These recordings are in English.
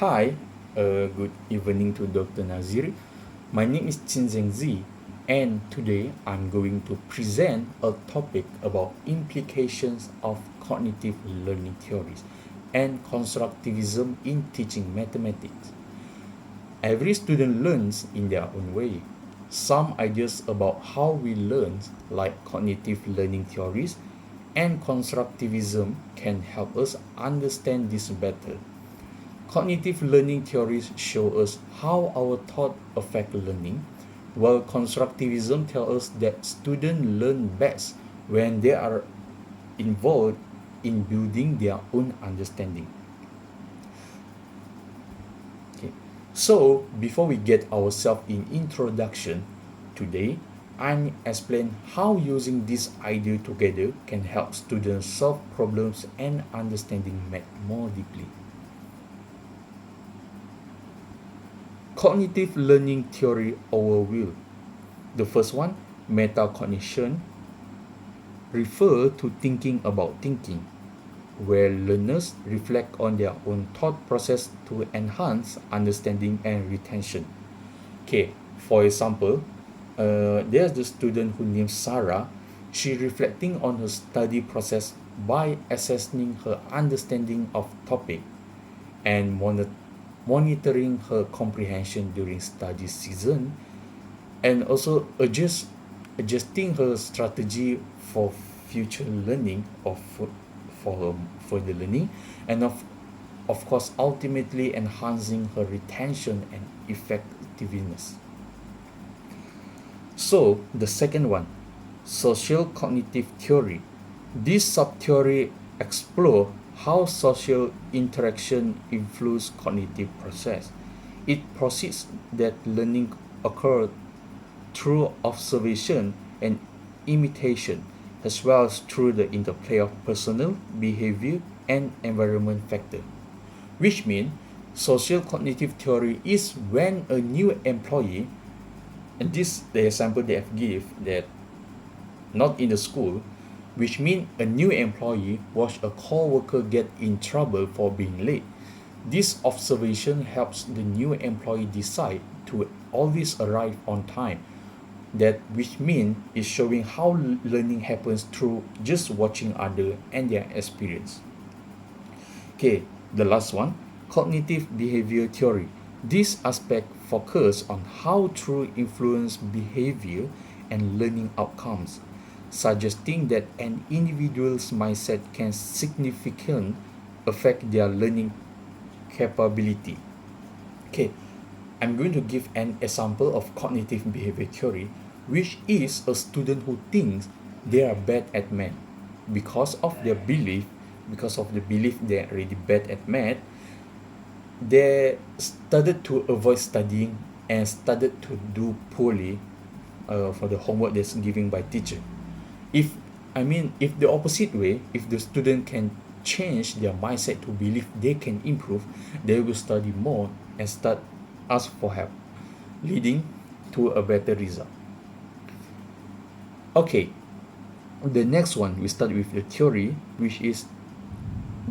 Hi, good evening to Dr. Nazir. My name is Zheng, and today I'm going to present a topic about implications of cognitive learning theories and constructivism in teaching mathematics. Every student learns in their own way. Some ideas about how we learn, like cognitive learning theories and constructivism, can help us understand this better. Cognitive learning theories show us how our thought affect learning, while constructivism tells us that students learn best when they are involved in building their own understanding. Okay. So before we get ourselves in introduction, today I explain how using this idea together can help students solve problems and understanding math more deeply. Cognitive learning theory overview. The first one, metacognition, refer to thinking about thinking, where learners reflect on their own thought process to enhance understanding and retention. Okay, for example, there's the student who named Sarah. She reflecting on her study process by assessing her understanding of topic and monitoring her comprehension during study season, and also adjusting her strategy for future learning or for the learning, and of course ultimately enhancing her retention and effectiveness. So the second one, social cognitive theory. This sub-theory explore how social interaction influence cognitive process. It posits that learning occurs through observation and imitation, as well as through the interplay of personal, behavior, and environment factor. Which means social cognitive theory is when a new employee, and this the example they have give that not in the school, which means a new employee watch a co-worker get in trouble for being late. This observation helps the new employee decide to always arrive on time. That which means is showing how learning happens through just watching other and their experience. Okay, the last one, cognitive behavior theory. This aspect focus on how true influence behavior and learning outcomes, suggesting that an individual's mindset can significantly affect their learning capability. Okay, I'm going to give an example of cognitive behavior theory, which is a student who thinks they are bad at math because of their belief, because of the belief they're already bad at math. They started to avoid studying and started to do poorly for the homework that's given by teacher. If if the opposite way, if the student can change their mindset to believe they can improve, they will study more and start ask for help, leading to a better result. Okay, the next one we start with the theory, which is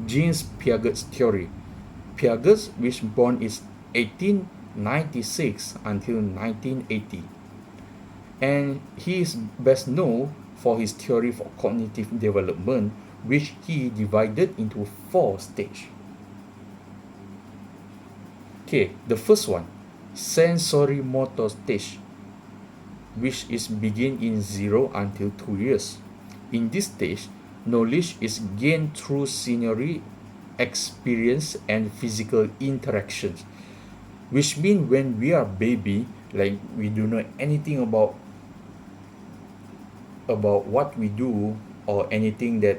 James Piaget's theory. Piaget, which born is 1896 until 1980, and he is best known for his theory for cognitive development, which he divided into 4 stages. Okay, the first one, sensory motor stage, which is begin in 0 until 2 years. In this stage, knowledge is gained through scenery, experience, and physical interactions. Which means when we are baby, like we do not know anything about what we do or anything that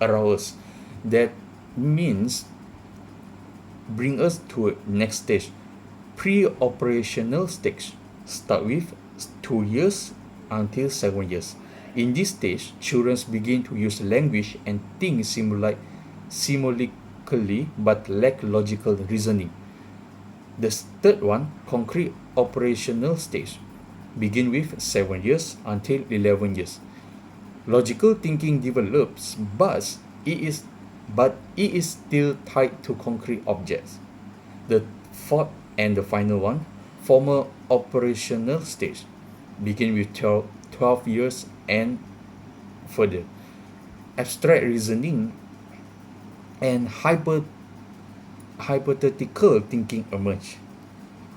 around us. That means bring us to a next stage, pre-operational stage. Start with 2 years until 7 years. In this stage, children begin to use language and think similarly but lack logical reasoning. The third one, concrete operational stage, begin with 7 years until 11 years. Logical thinking develops, but it is but it is still tied to concrete objects. The fourth and the final one, formal operational stage, begin with 12 years and further. Abstract reasoning and hypothetical thinking emerge.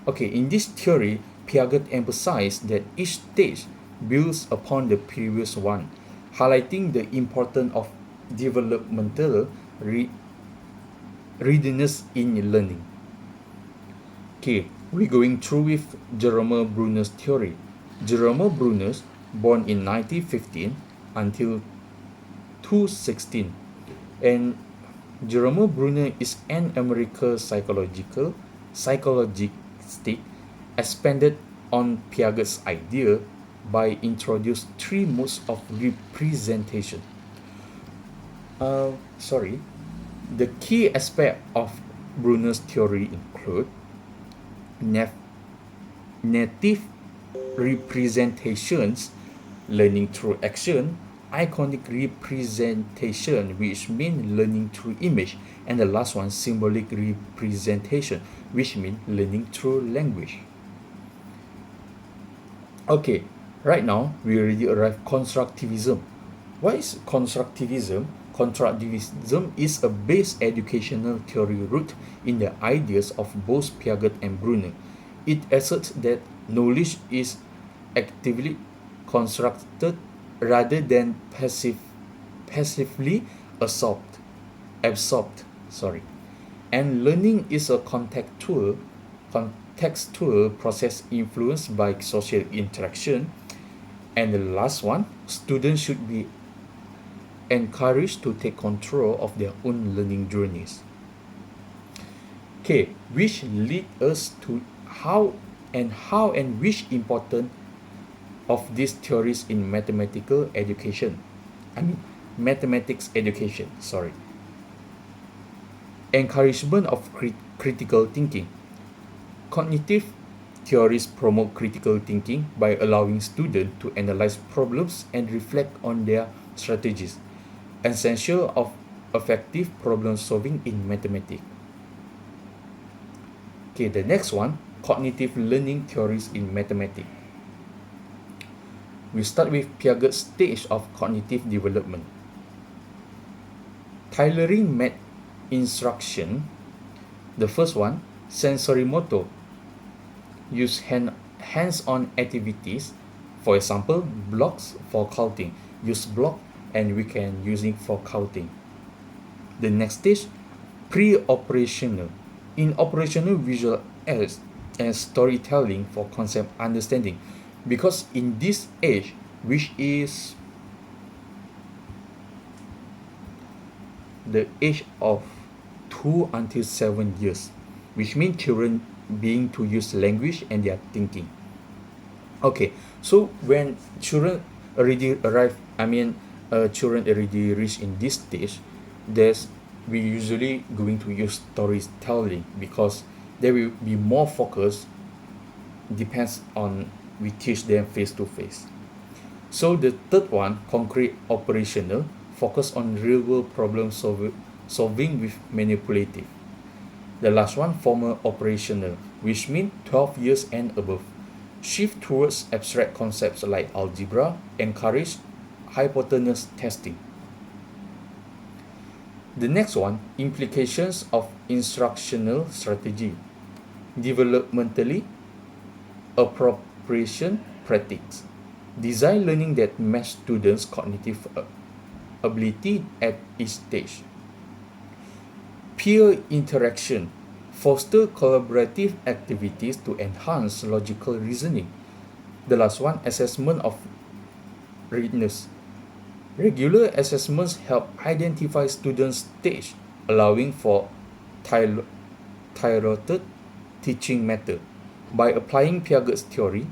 Okay, in this theory, Piaget emphasized that each stage builds upon the previous one, highlighting the importance of developmental readiness in learning. Okay, we're going through with Jerome Bruner's theory. Jerome Bruner, born in 1915 until 2016, and Jerome Bruner is an American psychologist expanded on Piaget's idea by introducing three modes of representation. Sorry. The key aspect of Bruner's theory include native representations, learning through action, iconic representation, which mean learning through image, and the last one, symbolic representation, which mean learning through language. Okay, right now we already arrived constructivism. What is constructivism? Constructivism is a base educational theory rooted in the ideas of both Piaget and Bruner. It asserts that knowledge is actively constructed rather than passively absorbed, and learning is a contextual process influenced by social interaction. And the last one, students should be encouraged to take control of their own learning journeys. Okay, which lead us to how and which important of these theories in mathematical education. Mathematics education, sorry. Encouragement of critical thinking. Cognitive theories promote critical thinking by allowing students to analyze problems and reflect on their strategies, essential of effective problem solving in mathematics. Okay, the next one, cognitive learning theories in mathematics. We start with Piaget's stage of cognitive development. Tailoring math instruction. The first one, sensorimotor. Use hands-on activities. For example, blocks for counting. Use block and we can using for counting. The next stage, pre-operational. In operational visual aids and storytelling for concept understanding, because in this age, which is the age of 2 until 7 years, which means children being to use language and they are thinking. Okay, so when children already arrive, children already reach in this stage, we usually going to use storytelling because they will be more focused, depends on we teach them face to face. So the third one, concrete operational, focus on real world problem solving with manipulative. The last one, formal operational, which means 12 years and above. Shift towards abstract concepts like algebra, encourage hypothesis testing. The next one, implications of instructional strategy. Developmentally, appropriation practice. Design learning that match students' cognitive ability at each stage. Peer interaction. Foster collaborative activities to enhance logical reasoning. The last one, assessment of readiness. Regular assessments help identify students' stage, allowing for tailored teaching method. By applying Piaget's theory,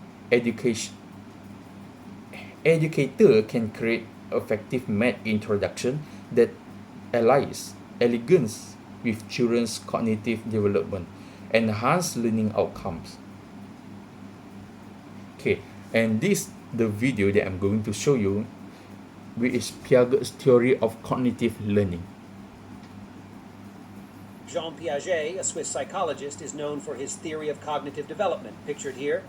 educator can create effective math introduction that allies elegance with children's cognitive development, enhance learning outcomes. Okay, and this the video that I'm going to show you, which is Piaget's theory of cognitive learning. Jean Piaget, a Swiss psychologist, is known for his theory of cognitive development, pictured here.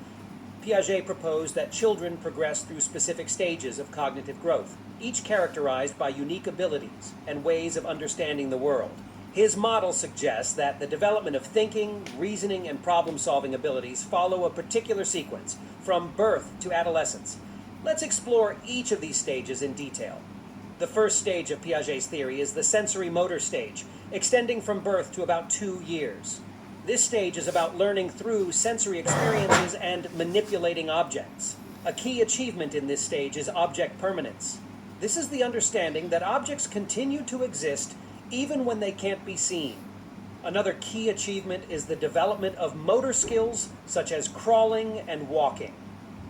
Piaget proposed that children progress through specific stages of cognitive growth, each characterized by unique abilities and ways of understanding the world. His model suggests that the development of thinking, reasoning, and problem-solving abilities follow a particular sequence, from birth to adolescence. Let's explore each of these stages in detail. The first stage of Piaget's theory is the sensory-motor stage, extending from birth to about 2 years. This stage is about learning through sensory experiences and manipulating objects. A key achievement in this stage is object permanence. This is the understanding that objects continue to exist even when they can't be seen. Another key achievement is the development of motor skills such as crawling and walking.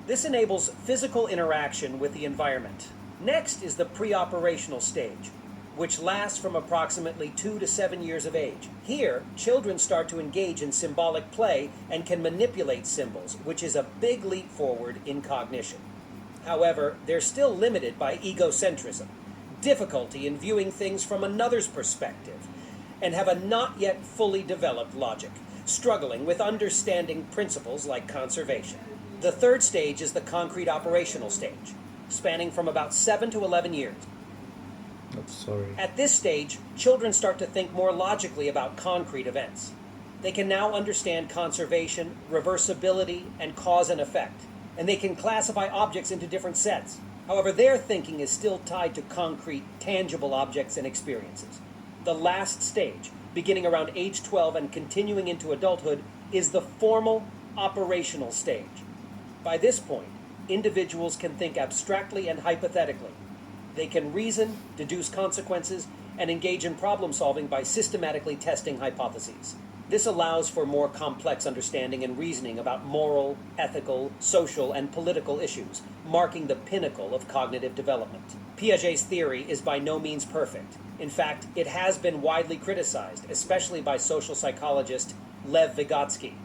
This enables physical interaction with the environment. Next is the pre-operational stage, which lasts from approximately 2 to 7 years of age. Here, children start to engage in symbolic play and can manipulate symbols, which is a big leap forward in cognition. However, they're still limited by egocentrism, difficulty in viewing things from another's perspective, and have a not yet fully developed logic, struggling with understanding principles like conservation. The third stage is the concrete operational stage, spanning from about 7 to 11 years. At this stage, children start to think more logically about concrete events. They can now understand conservation, reversibility, and cause and effect, and they can classify objects into different sets. However, their thinking is still tied to concrete, tangible objects and experiences. The last stage, beginning around age 12 and continuing into adulthood, is the formal operational stage. By this point, individuals can think abstractly and hypothetically. They can reason, deduce consequences, and engage in problem solving by systematically testing hypotheses. This allows for more complex understanding and reasoning about moral, ethical, social, and political issues, marking the pinnacle of cognitive development. Piaget's theory is by no means perfect. In fact, it has been widely criticized, especially by social psychologist Lev Vygotsky.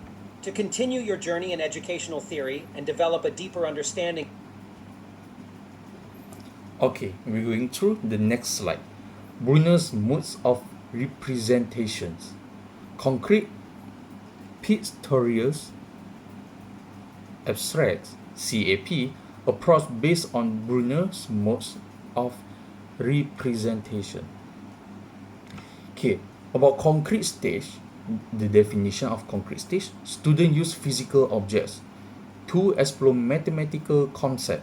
To continue your journey in educational theory and develop a deeper understanding. Okay, we're going through the next slide. Brunner's modes of representations. Concrete, pictorial, abstract, CAP, approach based on Brunner's modes of representation. Okay, about concrete stage, the definition of concrete stage, students use physical objects to explore mathematical concept,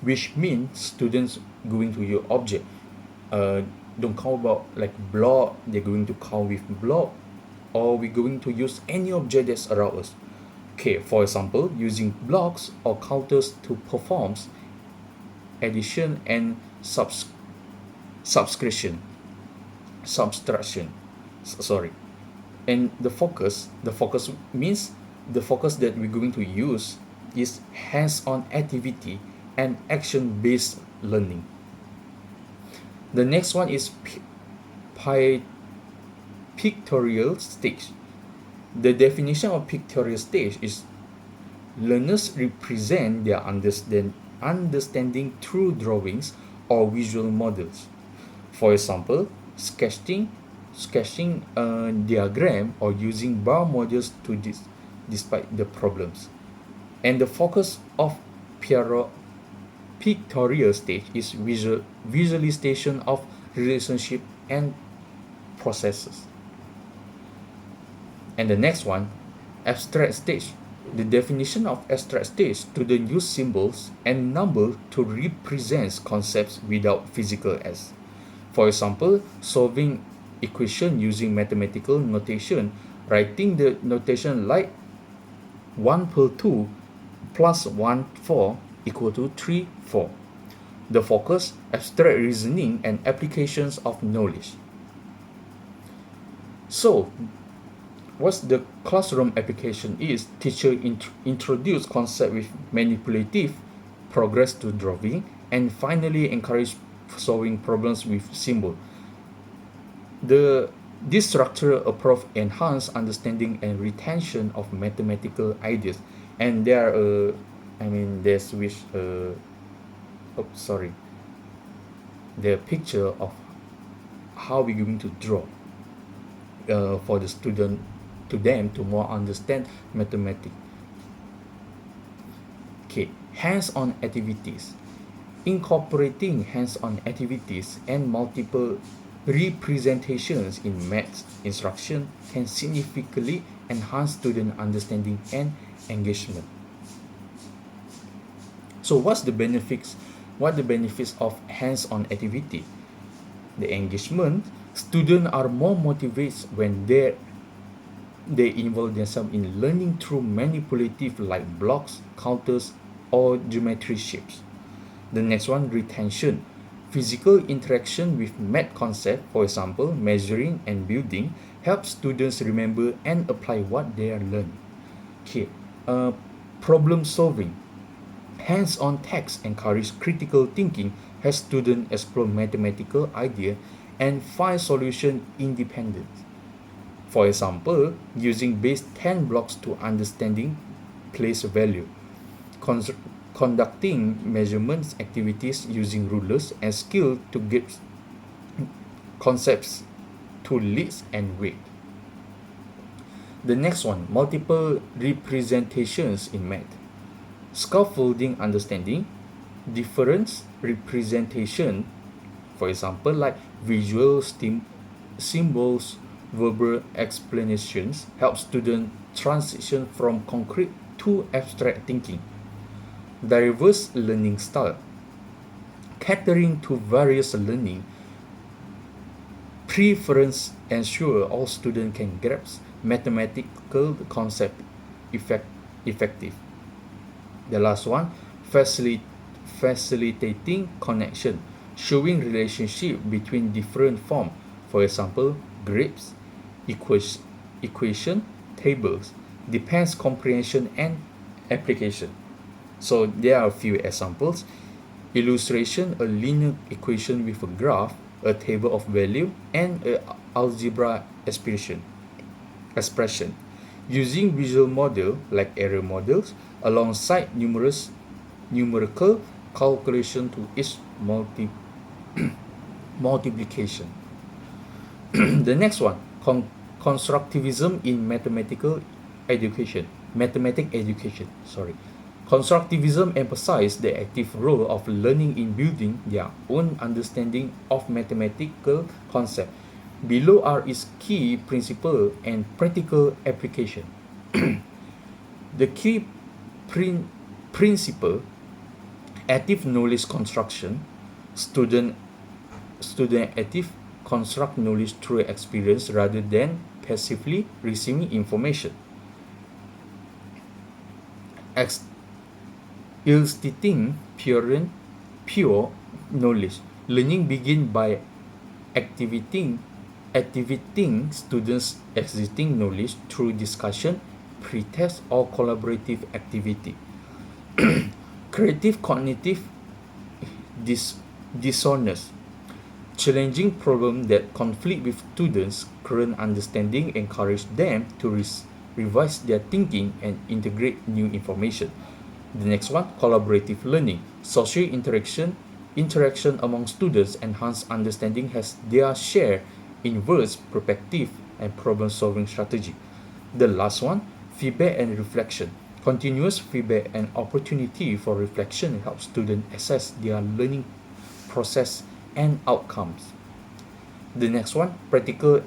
which means students going to use object. Don't count about like block, they're going to count with block, or we're going to use any object that's around us. Okay, for example, using blocks or counters to perform addition and subtraction. And the focus means the focus that we're going to use is hands-on activity and action-based learning. The next one is pictorial stage. The definition of pictorial stage is learners represent their understanding through drawings or visual models. For example, sketching a diagram or using bar models to despite the problems. And the focus of pictorial stage is visualization of relationship and processes. And the next one, abstract stage. The definition of abstract stage, students use symbols and numbers to represent concepts without physical aids. For example, solving equation using mathematical notation, writing the notation like 1 per 2 plus 1 4 equal to 3 4. The focus, abstract reasoning and applications of knowledge. So, what's the classroom application is, teacher introduce concept with manipulative, progress to drawing, and finally encourage solving problems with symbol. This structural approach enhance understanding and retention of mathematical ideas. And there's which the picture of how we're going to draw. for the student, to them to more understand mathematics. Okay, hands-on activities. Incorporating hands-on activities and multiple representations in math instruction can significantly enhance student understanding and engagement. So what's the benefits? What the benefits of hands-on activity? The engagement. Students are more motivated when they involve themselves in learning through manipulative like blocks, counters, or geometry shapes. The next one, retention. Physical interaction with math concept, for example, measuring and building, helps students remember and apply what they are learning. Okay, problem solving. Hands-on text encourage critical thinking as students explore mathematical idea and find solution independent. For example, using base 10 blocks to understanding place value. Cons- Conducting measurements activities using rulers and skill to get concepts to leads and weight. The next one, multiple representations in math. Scaffolding understanding, different representation, for example, like visual symbols, verbal explanations, help students transition from concrete to abstract thinking. Diverse learning style, catering to various learning preference ensure all students can grasp mathematical concept effective. The last one, facilitating connection, showing relationship between different form, for example, grapes, equation, tables, depends comprehension and application. So there are a few examples. Illustration, a linear equation with a graph, a table of value, and a algebra expression. Using visual model like error models alongside numerous numerical calculation to its multiplication. The next one, constructivism in mathematic education. Sorry. Constructivism emphasizes the active role of learning in building their own understanding of mathematical concept. Below are its key principle and practical application. The key principle, active knowledge construction, student active construct knowledge through experience rather than passively receiving information. Eliciting pure knowledge. Learning begins by activating students' existing knowledge through discussion, pretest, or collaborative activity. Creative cognitive dissonance. Challenging problems that conflict with students' current understanding encourage them to revise their thinking and integrate new information. The next one, collaborative learning. Social interaction among students enhance understanding as their share in verse, perspective, and problem-solving strategy. The last one, feedback and reflection. Continuous feedback and opportunity for reflection helps students assess their learning process and outcomes. The next one, practical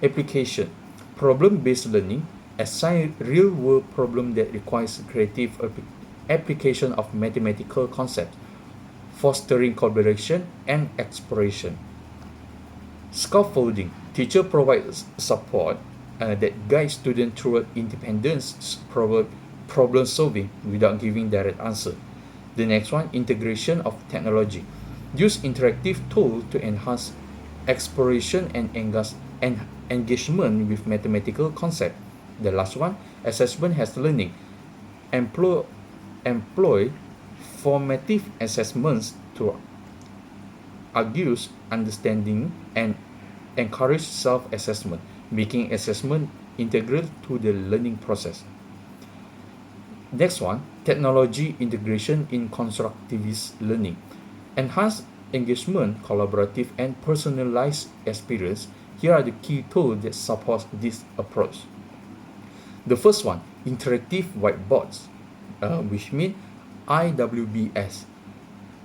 application. Problem-based learning assign real-world problem that requires creative application of mathematical concepts, fostering collaboration and exploration. Scaffolding. Teacher provides support that guides students through independence problem solving without giving direct answer. The next one, integration of technology. Use interactive tools to enhance exploration and engagement with mathematical concept. The last one, assessment as learning. Employ formative assessments to argues understanding and encourage self-assessment, making assessment integral to the learning process. Next one, technology integration in constructivist learning. Enhance engagement, collaborative, and personalized experience Here are the key tools that support this approach. The first one, interactive whiteboards, which mean IWBS.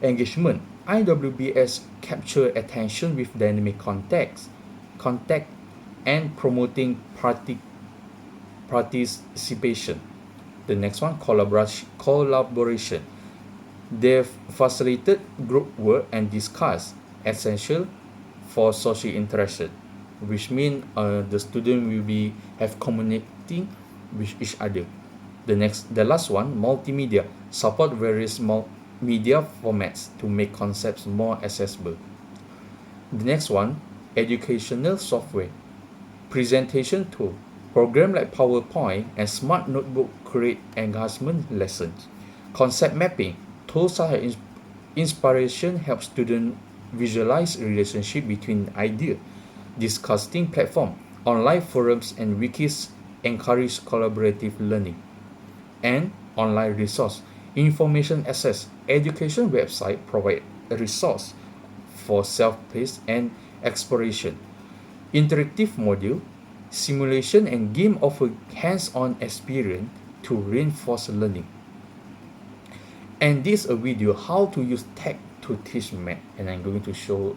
Engagement. IWBS capture attention with dynamic contact and promoting participation. The next one, collaboration. They facilitate group work and discuss, essential for social interaction, which means the student will be have communicating with each other. The last one, multimedia, support various media formats to make concepts more accessible. The next one, educational software, presentation tool, program like PowerPoint and Smart Notebook create engagement lessons. Concept mapping, tools such as inspiration help students visualize relationship between ideas. Discussing platform, online forums and wikis encourage collaborative learning. And online resource, information access, education website provide a resource for self-paced and exploration. Interactive module, simulation and game offer hands-on experience to reinforce learning. And this is a video how to use tech to teach math, and I'm going to show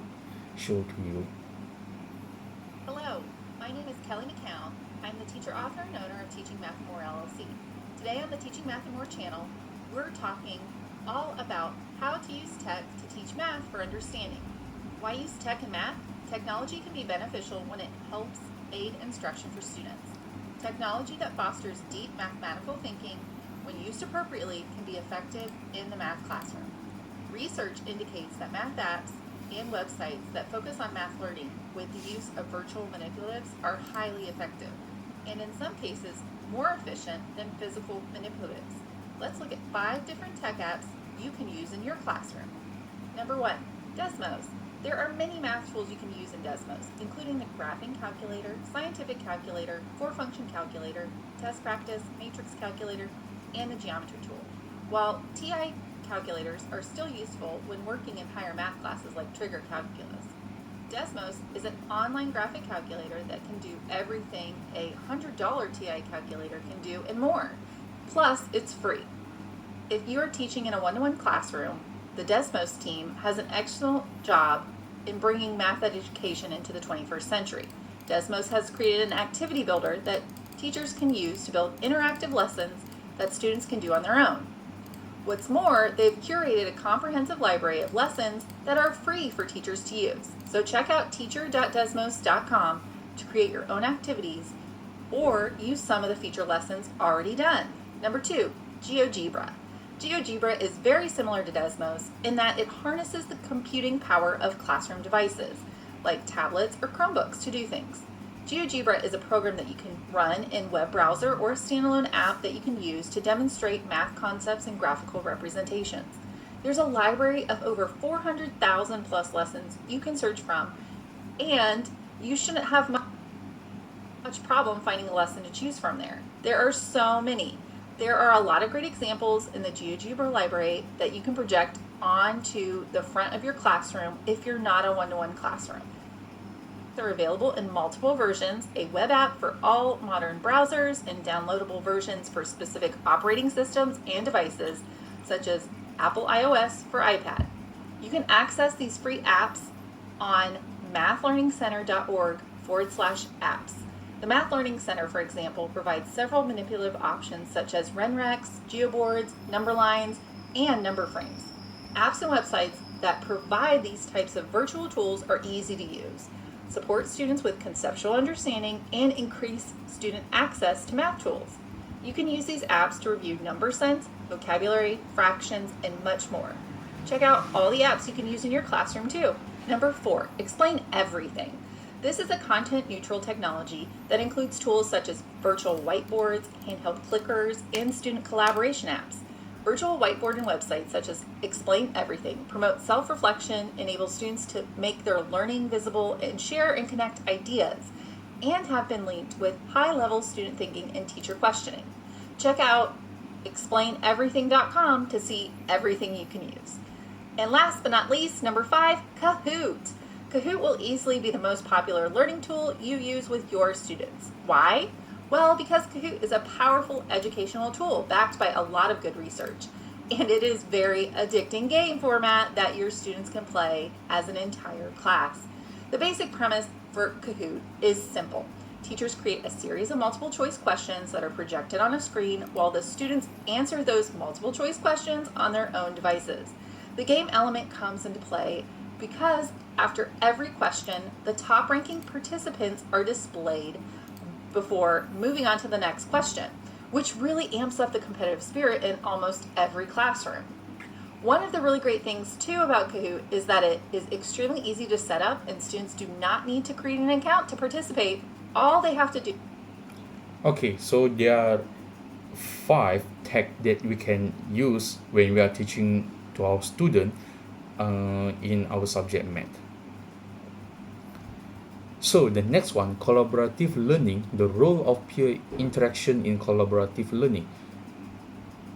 to you. Hello, my name is Kelly McCown. I'm the teacher, author, and owner of Teaching Math and More LLC. Today on the Teaching Math and More channel, we're talking all about how to use tech to teach math for understanding. Why use tech in math? Technology can be beneficial when it helps aid instruction for students. Technology that fosters deep mathematical thinking, when used appropriately, can be effective in the math classroom. Research indicates that math apps and websites that focus on math learning with the use of virtual manipulatives are highly effective, and in some cases, more efficient than physical manipulatives. Let's look at 5 different tech apps you can use in your classroom. Number 1, Desmos. There are many math tools you can use in Desmos, including the graphing calculator, scientific calculator, 4-function calculator, test practice, matrix calculator, and the geometry tool. While TI calculators are still useful when working in higher math classes like trig or calculus, Desmos is an online graphic calculator that can do everything a $100 TI calculator can do and more. Plus, it's free. If you are teaching in a one-to-one classroom, the Desmos team has an excellent job in bringing math education into the 21st century. Desmos has created an activity builder that teachers can use to build interactive lessons that students can do on their own. What's more, they've curated a comprehensive library of lessons that are free for teachers to use. So check out teacher.desmos.com to create your own activities or use some of the feature lessons already done. Number 2, GeoGebra. GeoGebra is very similar to Desmos in that it harnesses the computing power of classroom devices, like tablets or Chromebooks, to do things. GeoGebra is a program that you can run in web browser or a standalone app that you can use to demonstrate math concepts and graphical representations. There's a library of over 400,000 plus lessons you can search from, and you shouldn't have much problem finding a lesson to choose from there. There are so many. There are a lot of great examples in the GeoGebra library that you can project onto the front of your classroom if you're not a one-to-one classroom. They're available in multiple versions, a web app for all modern browsers and downloadable versions for specific operating systems and devices, such as Apple iOS for iPad. You can access these free apps on mathlearningcenter.org/apps. The Math Learning Center, for example, provides several manipulative options such as RenRex, geoboards, number lines, and number frames. Apps and websites that provide these types of virtual tools are easy to use, support students with conceptual understanding, and increase student access to math tools. You can use these apps to review number sense, vocabulary, fractions, and much more. Check out all the apps you can use in your classroom too. Number 4, Explain Everything. This is a content-neutral technology that includes tools such as virtual whiteboards, handheld clickers, and student collaboration apps. Virtual whiteboard and websites such as Explain Everything promote self-reflection, enable students to make their learning visible, and share and connect ideas, and have been linked with high-level student thinking and teacher questioning. Check out explaineverything.com to see everything you can use. And last but not least, number 5, Kahoot. Kahoot will easily be the most popular learning tool you use with your students. Why? Well, because Kahoot is a powerful educational tool backed by a lot of good research. And it is very addicting game format that your students can play as an entire class. The basic premise for Kahoot is simple. Teachers create a series of multiple choice questions that are projected on a screen while the students answer those multiple choice questions on their own devices. The game element comes into play because after every question, the top ranking participants are displayed before moving on to the next question, which really amps up the competitive spirit in almost every classroom. One of the really great things too about Kahoot is that it is extremely easy to set up and students do not need to create an account to participate. All they have to do. Okay, so there are 5 tech that we can use when we are teaching to our student in our subject math. So the next one, collaborative learning, the role of peer interaction in collaborative learning.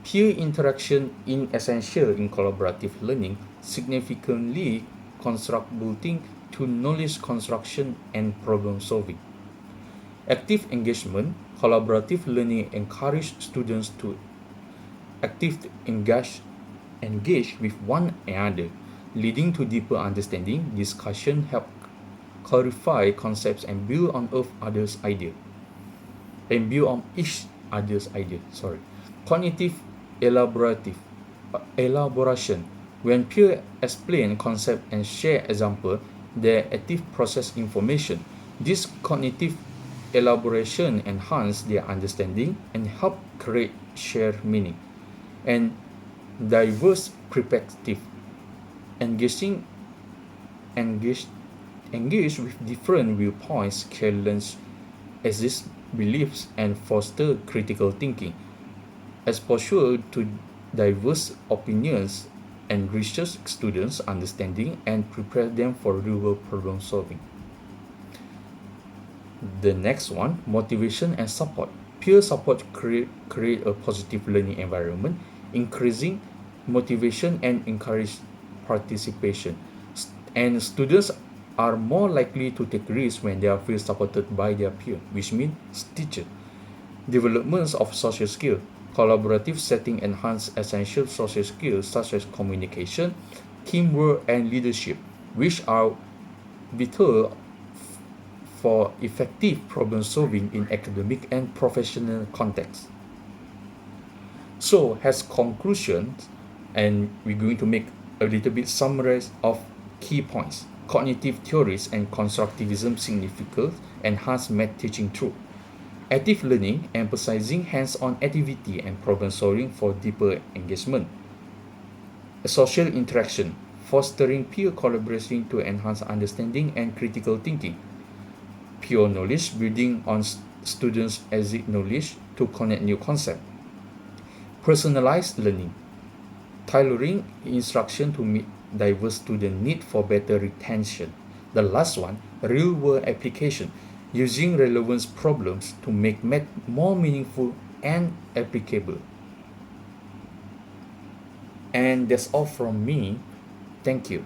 Peer interaction is essential in collaborative learning, significantly contributing to knowledge construction and problem solving. Active engagement, collaborative learning encourages students to actively engage with one another, leading to deeper understanding. Discussion help clarify concepts and build on each other's idea. Cognitive elaboration. When peers explain concept and share example, they active process information. This cognitive elaboration enhance their understanding and help create shared meaning. And diverse perspective. Engage engage with different viewpoints, challenge existing beliefs, and foster critical thinking. Exposure to diverse opinions enriches students' understanding and prepare them for real-world problem solving. The next one, motivation and support. Peer support create a positive learning environment, increasing motivation and encourage participation. And students are more likely to take risks when they are feel supported by their peer, which means teacher. Developments of social skills. Collaborative setting enhance essential social skills such as communication, teamwork, and leadership, which are vital for effective problem solving in academic and professional contexts. So, as conclusions, and we're going to make a little bit summarize of key points. Cognitive theories and constructivism significantly enhance math teaching through active learning, emphasizing hands-on activity and problem solving for deeper engagement. Social interaction, fostering peer collaboration to enhance understanding and critical thinking. Pure knowledge, building on students' existing knowledge to connect new concepts. Personalized learning, tailoring instruction to meet diverse student need for better retention. The last one, real-world application, using relevant problems to make math more meaningful and applicable. And that's all from me. Thank you.